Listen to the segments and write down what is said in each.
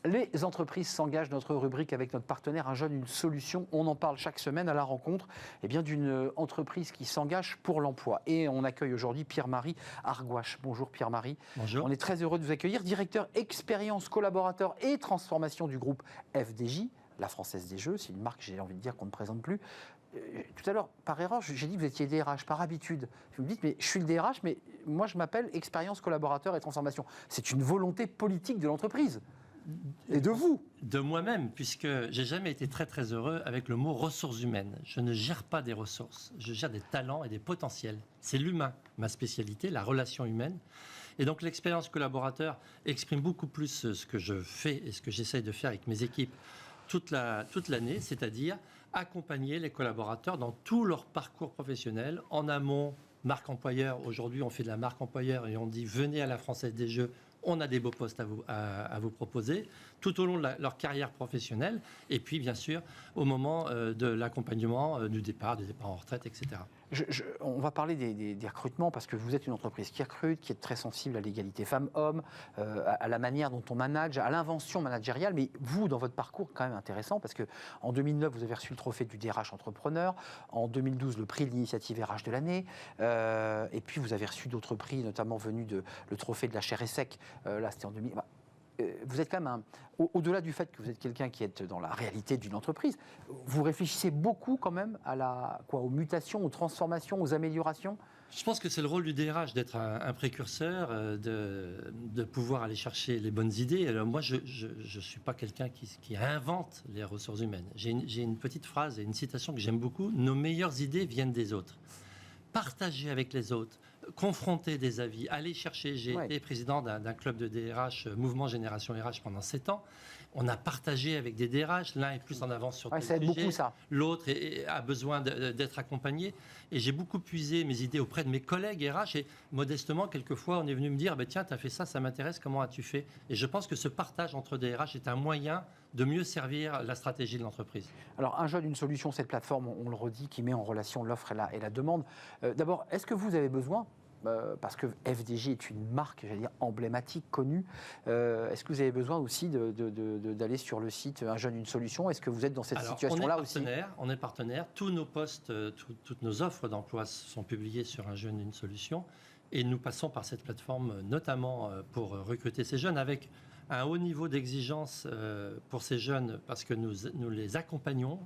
Les entreprises s'engagent, notre rubrique avec notre partenaire Un jeune, une solution. On en parle chaque semaine à la rencontre d'une entreprise qui s'engage pour l'emploi. Et on accueille aujourd'hui Pierre-Marie Argouache. Bonjour Pierre-Marie. Bonjour. On est très heureux de vous accueillir. Directeur expérience collaborateur et transformation du groupe FDJ, la Française des Jeux. C'est une marque, j'ai envie de dire, qu'on ne présente plus. Tout à l'heure, par erreur, j'ai dit que vous étiez DRH, par habitude. Vous me dites, mais je suis le DRH, mais moi je m'appelle expérience collaborateur et transformation. C'est une volonté politique de l'entreprise. Et de vous? De moi-même, puisque j'ai jamais été très très heureux avec le mot ressources humaines. Je ne gère pas des ressources, je gère des talents et des potentiels. C'est l'humain, ma spécialité, la relation humaine. Et donc l'expérience collaborateur exprime beaucoup plus ce que je fais et ce que j'essaye de faire avec mes équipes toute l'année, c'est-à-dire accompagner les collaborateurs dans tout leur parcours professionnel, en amont, marque employeur. Aujourd'hui, on fait de la marque employeur et on dit venez à la Française des Jeux. On a des beaux postes à vous proposer tout au long de leur carrière professionnelle et puis bien sûr au moment de l'accompagnement du départ en retraite, etc. On va parler des recrutements parce que vous êtes une entreprise qui recrute, qui est très sensible à l'égalité femmes-hommes, à la manière dont on manage, à l'invention managériale. Mais vous, dans votre parcours, quand même intéressant parce qu'en 2009, vous avez reçu le trophée du DRH entrepreneur, en 2012, le prix de l'initiative RH de l'année, et puis vous avez reçu d'autres prix, notamment le trophée de la chair et sec. Là, c'était en 2000. Vous êtes quand même au-delà du fait que vous êtes quelqu'un qui est dans la réalité d'une entreprise, vous réfléchissez beaucoup quand même aux mutations, aux transformations, aux améliorations. Je pense que c'est le rôle du DRH d'être un précurseur, de pouvoir aller chercher les bonnes idées. Alors moi, je ne suis pas quelqu'un qui invente les ressources humaines. J'ai une petite phrase et une citation que j'aime beaucoup. Nos meilleures idées viennent des autres. Partager avec les autres, confronter des avis, aller chercher. J'ai été président d'un club de DRH, Mouvement Génération RH, pendant 7 ans. On a partagé avec des DRH. L'un est plus en avance sur tel ça aide sujet, beaucoup, ça. L'autre a besoin d'être accompagné. Et j'ai beaucoup puisé mes idées auprès de mes collègues RH. Et modestement, quelquefois, on est venu me dire tiens, tu as fait ça m'intéresse, comment as-tu fait? Et je pense que ce partage entre DRH est un moyen de mieux servir la stratégie de l'entreprise. Alors, Un jeune, une solution, cette plateforme, on le redit, qui met en relation l'offre et la demande. D'abord, est-ce que vous avez besoin, parce que FDJ est une marque, j'allais dire, emblématique, connue, est-ce que vous avez besoin aussi d'aller sur le site Un jeune, une solution? Est-ce que vous êtes dans cette situation-là aussi? On est partenaire. Tous nos postes, toutes nos offres d'emploi sont publiées sur Un jeune, une solution. Et nous passons par cette plateforme notamment pour recruter ces jeunes avec un haut niveau d'exigence pour ces jeunes parce que nous les accompagnons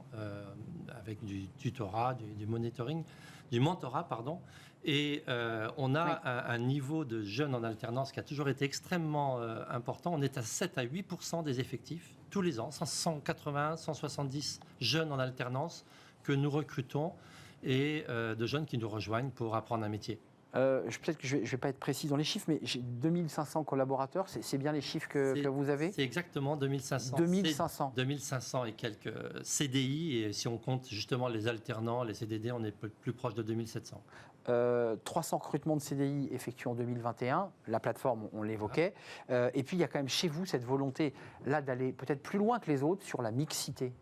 avec du tutorat, du monitoring, du mentorat, pardon. Et on a un niveau de jeunes en alternance qui a toujours été extrêmement important. On est à 7 à 8% des effectifs tous les ans, 180, 170 jeunes en alternance que nous recrutons et de jeunes qui nous rejoignent pour apprendre un métier. Peut-être que je ne vais pas être précis dans les chiffres, mais j'ai 2500 collaborateurs, c'est bien les chiffres que vous avez? C'est exactement 2500. 2500. 2500 et quelques CDI, et si on compte justement les alternants, les CDD, on est plus proche de 2700. 300 recrutements de CDI effectués en 2021, la plateforme, on l'évoquait. Et puis il y a quand même chez vous cette volonté là d'aller peut-être plus loin que les autres sur la mixité.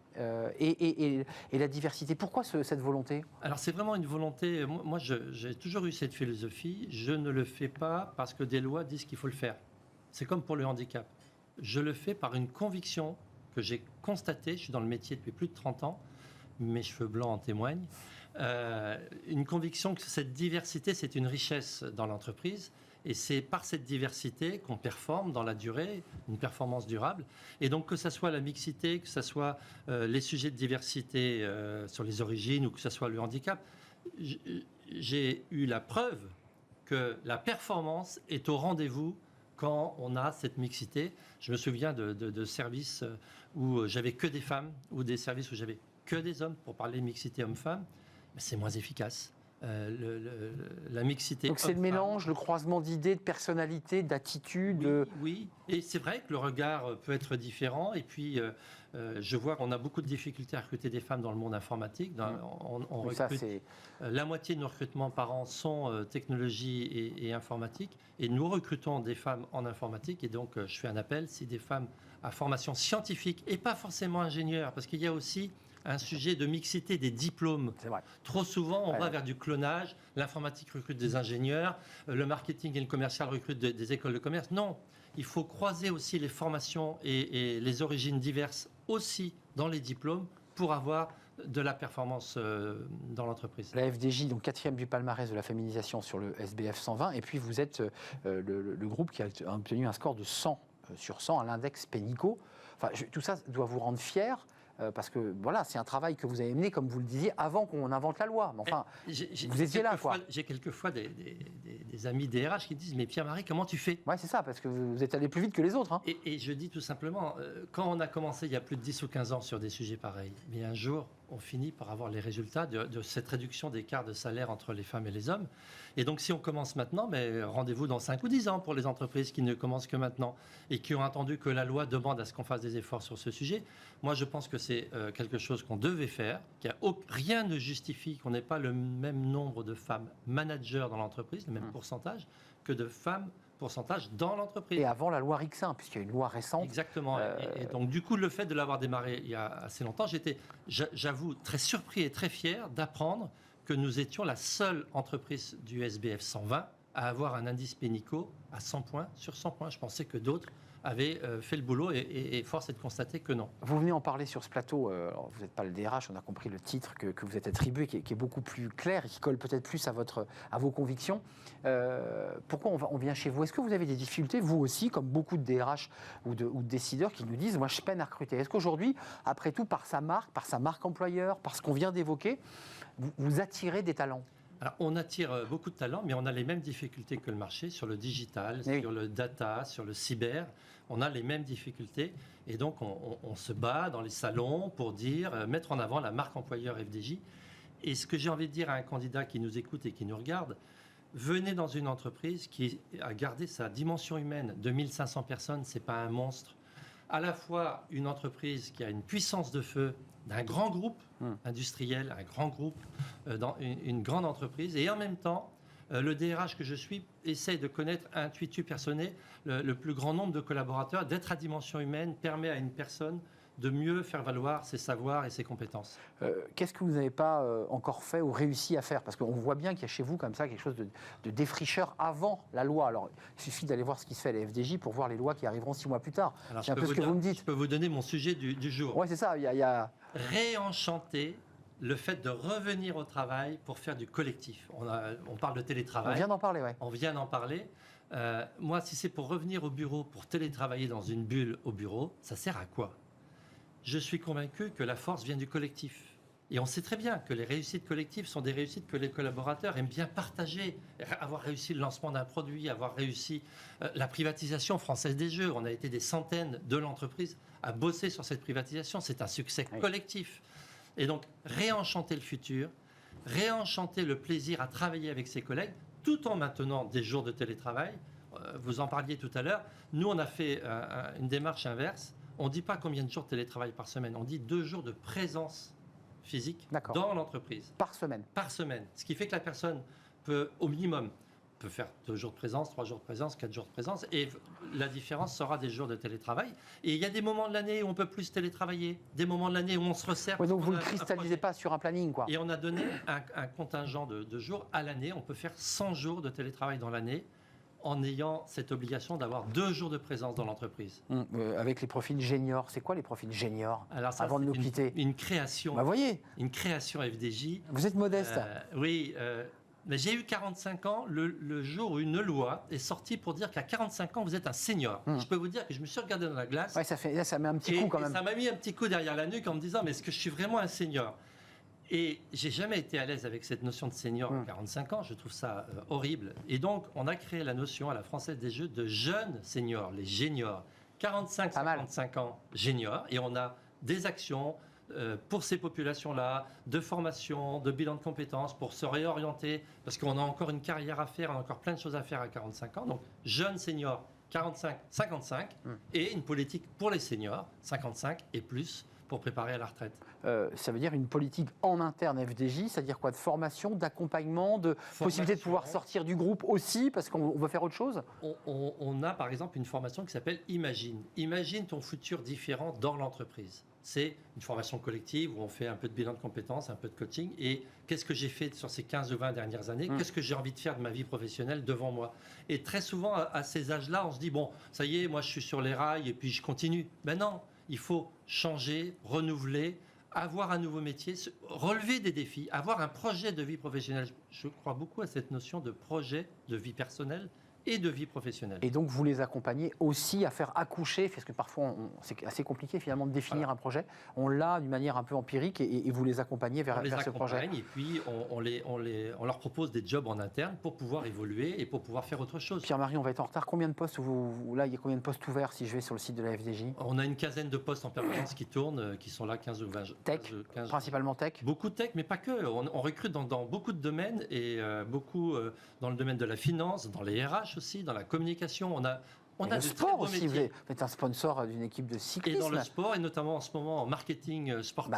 Et la diversité. Pourquoi cette volonté? Alors c'est vraiment une volonté, moi j'ai toujours eu cette philosophie, je ne le fais pas parce que des lois disent qu'il faut le faire. C'est comme pour le handicap. Je le fais par une conviction que j'ai constatée, je suis dans le métier depuis plus de 30 ans, mes cheveux blancs en témoignent, une conviction que cette diversité c'est une richesse dans l'entreprise. Et c'est par cette diversité qu'on performe dans la durée, une performance durable. Et donc que ce soit la mixité, que ce soit les sujets de diversité sur les origines ou que ce soit le handicap, j'ai eu la preuve que la performance est au rendez-vous quand on a cette mixité. Je me souviens de services où j'avais que des femmes ou des services où j'avais que des hommes pour parler mixité homme-femme. C'est moins efficace. La mixité. Donc c'est le mélange, le croisement d'idées, de personnalités, d'attitudes. Oui, et c'est vrai que le regard peut être différent. Et puis, je vois qu'on a beaucoup de difficultés à recruter des femmes dans le monde informatique. On recrute, la moitié de nos recrutements par an sont technologie et informatique. Et nous recrutons des femmes en informatique. Et donc, je fais un appel, si des femmes à formation scientifique et pas forcément ingénieures, parce qu'il y a aussi un sujet de mixité des diplômes. C'est vrai. Trop souvent, on va vers du clonage, l'informatique recrute des ingénieurs, le marketing et le commercial recrutent des écoles de commerce. Non, il faut croiser aussi les formations et les origines diverses aussi dans les diplômes pour avoir de la performance dans l'entreprise. La FDJ, donc 4e du palmarès de la féminisation sur le SBF 120, et puis vous êtes le groupe qui a obtenu un score de 100 sur 100 à l'index Pénicaud. Enfin, tout ça doit vous rendre fier. Parce que voilà, c'est un travail que vous avez mené, comme vous le disiez, avant qu'on invente la loi. Mais enfin, vous étiez là, quoi. J'ai quelquefois des amis DRH qui disent « Mais Pierre-Marie, comment tu fais ?» Oui, c'est ça, parce que vous êtes allé plus vite que les autres. Hein. Et je dis tout simplement, quand on a commencé il y a plus de 10 ou 15 ans sur des sujets pareils, mais un jour, on finit par avoir les résultats de cette réduction d'écart de salaire entre les femmes et les hommes. Et donc, si on commence maintenant, mais rendez-vous dans 5 ou 10 ans pour les entreprises qui ne commencent que maintenant et qui ont entendu que la loi demande à ce qu'on fasse des efforts sur ce sujet. Moi, je pense que c'est quelque chose qu'on devait faire, rien ne justifie qu'on n'ait pas le même nombre de femmes managers dans l'entreprise, le même pourcentage, que de femmes pourcentage dans l'entreprise. Et avant la loi Rixin, puisqu'il y a une loi récente. Exactement. Et donc, du coup, le fait de l'avoir démarré il y a assez longtemps, j'étais, j'avoue, très surpris et très fier d'apprendre que nous étions la seule entreprise du SBF 120 à avoir un indice Pénicaud à 100 points sur 100 points. Je pensais que d'autres avaient fait le boulot et force est de constater que non. Vous venez en parler sur ce plateau, vous n'êtes pas le DRH, on a compris le titre que vous êtes attribué, qui est beaucoup plus clair et qui colle peut-être plus à vos convictions. Pourquoi on vient chez vous? Est-ce que vous avez des difficultés, vous aussi, comme beaucoup de DRH ou de décideurs qui nous disent « moi je peine à recruter ». Est-ce qu'aujourd'hui, après tout, par sa marque employeur, par ce qu'on vient d'évoquer, vous attirez des talents? Alors, on attire beaucoup de talents, mais on a les mêmes difficultés que le marché sur le digital, sur le data, sur le cyber. On a les mêmes difficultés. Et donc, on se bat dans les salons pour mettre en avant la marque employeur FDJ. Et ce que j'ai envie de dire à un candidat qui nous écoute et qui nous regarde, venez dans une entreprise qui a gardé sa dimension humaine. 2500 personnes, ce n'est pas un monstre. À la fois une entreprise qui a une puissance de feu d'un grand groupe industriel, un grand groupe, dans une grande entreprise. Et en même temps, le DRH que je suis essaye de connaître intuitu personné le plus grand nombre de collaborateurs, d'être à dimension humaine, permet à une personne de mieux faire valoir ses savoirs et ses compétences. Qu'est-ce que vous n'avez pas encore fait ou réussi à faire? Parce qu'on voit bien qu'il y a chez vous comme ça quelque chose de défricheur avant la loi. Alors, il suffit d'aller voir ce qui se fait à la FDJ pour voir les lois qui arriveront 6 mois plus tard. C'est un peu ce que vous me dites. Je peux vous donner mon sujet du jour. Oui, c'est ça. Il y a... Réenchanter le fait de revenir au travail pour faire du collectif. On parle de télétravail. On vient d'en parler, oui. On vient d'en parler. Moi, si c'est pour revenir au bureau, pour télétravailler dans une bulle au bureau, ça sert à quoi? Je suis convaincu que la force vient du collectif. Et on sait très bien que les réussites collectives sont des réussites que les collaborateurs aiment bien partager. Avoir réussi le lancement d'un produit, avoir réussi la privatisation française des jeux. On a été des centaines de l'entreprise à bosser sur cette privatisation. C'est un succès collectif. Et donc, réenchanter le futur, réenchanter le plaisir à travailler avec ses collègues, tout en maintenant des jours de télétravail. Vous en parliez tout à l'heure. Nous, on a fait une démarche inverse. On ne dit pas combien de jours de télétravail par semaine. On dit 2 jours de présence physique dans l'entreprise. Par semaine. Par semaine. Ce qui fait que la personne peut, au minimum, peut faire 2 jours de présence, 3 jours de présence, 4 jours de présence. Et la différence sera des jours de télétravail. Et il y a des moments de l'année où on peut plus télétravailler, des moments de l'année où on se resserre. Ouais, donc vous ne cristallisez pas sur un planning, quoi. Et on a donné un contingent de jours à l'année. On peut faire 100 jours de télétravail dans l'année, en ayant cette obligation d'avoir 2 jours de présence dans l'entreprise. Avec les profils juniors. C'est quoi les profils juniors? Alors ça, avant de nous quitter? Une création. Bah voyez. Une création FDJ. Vous êtes modeste. Oui. Mais j'ai eu 45 ans le jour où une loi est sortie pour dire qu'à 45 ans, vous êtes un senior. Je peux vous dire que je me suis regardé dans la glace. Ouais, ça met un petit coup quand même. Ça m'a mis un petit coup derrière la nuque en me disant, mais est-ce que je suis vraiment un senior? Et j'ai jamais été à l'aise avec cette notion de senior à 45 ans. Je trouve ça horrible. Et donc, on a créé la notion à la Française des Jeux de jeunes seniors, les géniors. 45-55 ans, géniors. Et on a des actions pour ces populations-là, de formation, de bilan de compétences, pour se réorienter, parce qu'on a encore une carrière à faire, on a encore plein de choses à faire à 45 ans. Donc, jeunes seniors, 45-55, et une politique pour les seniors, 55 et plus, pour préparer à la retraite. Ça veut dire une politique en interne FDJ, c'est-à-dire quoi? De formation, d'accompagnement, de possibilité de pouvoir sortir du groupe aussi, parce qu'on veut faire autre chose? On a par exemple une formation qui s'appelle Imagine. Imagine ton futur différent dans l'entreprise. c'est une formation collective où on fait un peu de bilan de compétences, un peu de coaching. Et qu'est-ce que j'ai fait sur ces 15 ou 20 dernières années? Qu'est-ce que j'ai envie de faire de ma vie professionnelle devant moi? Et très souvent, à ces âges-là, on se dit, bon, ça y est, moi je suis sur les rails et puis je continue. Ben non, il faut changer, renouveler, avoir un nouveau métier, relever des défis, avoir un projet de vie professionnelle. Je crois beaucoup à cette notion de projet de vie personnelle et de vie professionnelle. Et donc, vous les accompagnez aussi à faire accoucher, parce que parfois, c'est assez compliqué finalement de définir un projet. On l'a d'une manière un peu empirique et vous les accompagnez vers ce projet. Et puis, on leur propose des jobs en interne pour pouvoir évoluer et pour pouvoir faire autre chose. Pierre-Marie, on va être en retard. Combien de postes là, il y a combien de postes ouverts si je vais sur le site de la FDJ? On a une quinzaine de postes en permanence qui tournent, qui sont là, 15 ou 20. Tech, 15, principalement tech. Beaucoup de tech, mais pas que. On recrute dans beaucoup de domaines et beaucoup dans le domaine de la finance, dans les RH aussi, dans la communication. On a le sport aussi, vous êtes un sponsor d'une équipe de cyclisme. Et dans le sport, et notamment en ce moment en marketing sportif,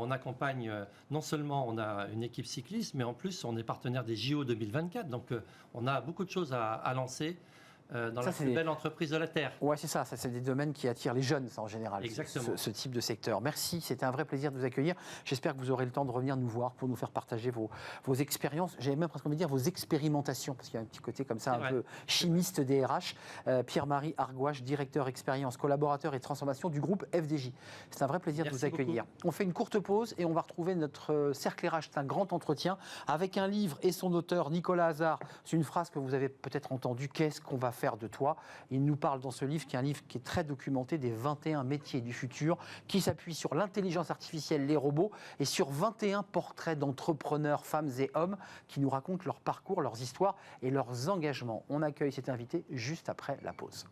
on accompagne, non seulement on a une équipe cycliste, mais en plus on est partenaire des JO 2024. Donc on a beaucoup de choses à lancer. Dans la plus belle entreprise de la Terre. Oui, c'est ça. C'est des domaines qui attirent les jeunes, ça, en général. Exactement. Ce type de secteur. Merci, c'était un vrai plaisir de vous accueillir. J'espère que vous aurez le temps de revenir nous voir pour nous faire partager vos expériences. J'avais même presque envie de dire vos expérimentations, parce qu'il y a un petit côté comme ça, un peu chimiste des RH. Pierre-Marie Argouache, directeur expérience, collaborateur et transformation du groupe FDJ. C'est un vrai plaisir de vous accueillir. Beaucoup. On fait une courte pause et on va retrouver notre cercle RH. C'est un grand entretien avec un livre et son auteur, Nicolas Hazard. C'est une phrase que vous avez peut-être entendue. Qu'est-ce qu'on va faire de toi? Il nous parle dans ce livre, qui est un livre qui est très documenté, des 21 métiers du futur, qui s'appuie sur l'intelligence artificielle, les robots, et sur 21 portraits d'entrepreneurs, femmes et hommes, qui nous racontent leur parcours, leurs histoires et leurs engagements. On accueille cet invité juste après la pause.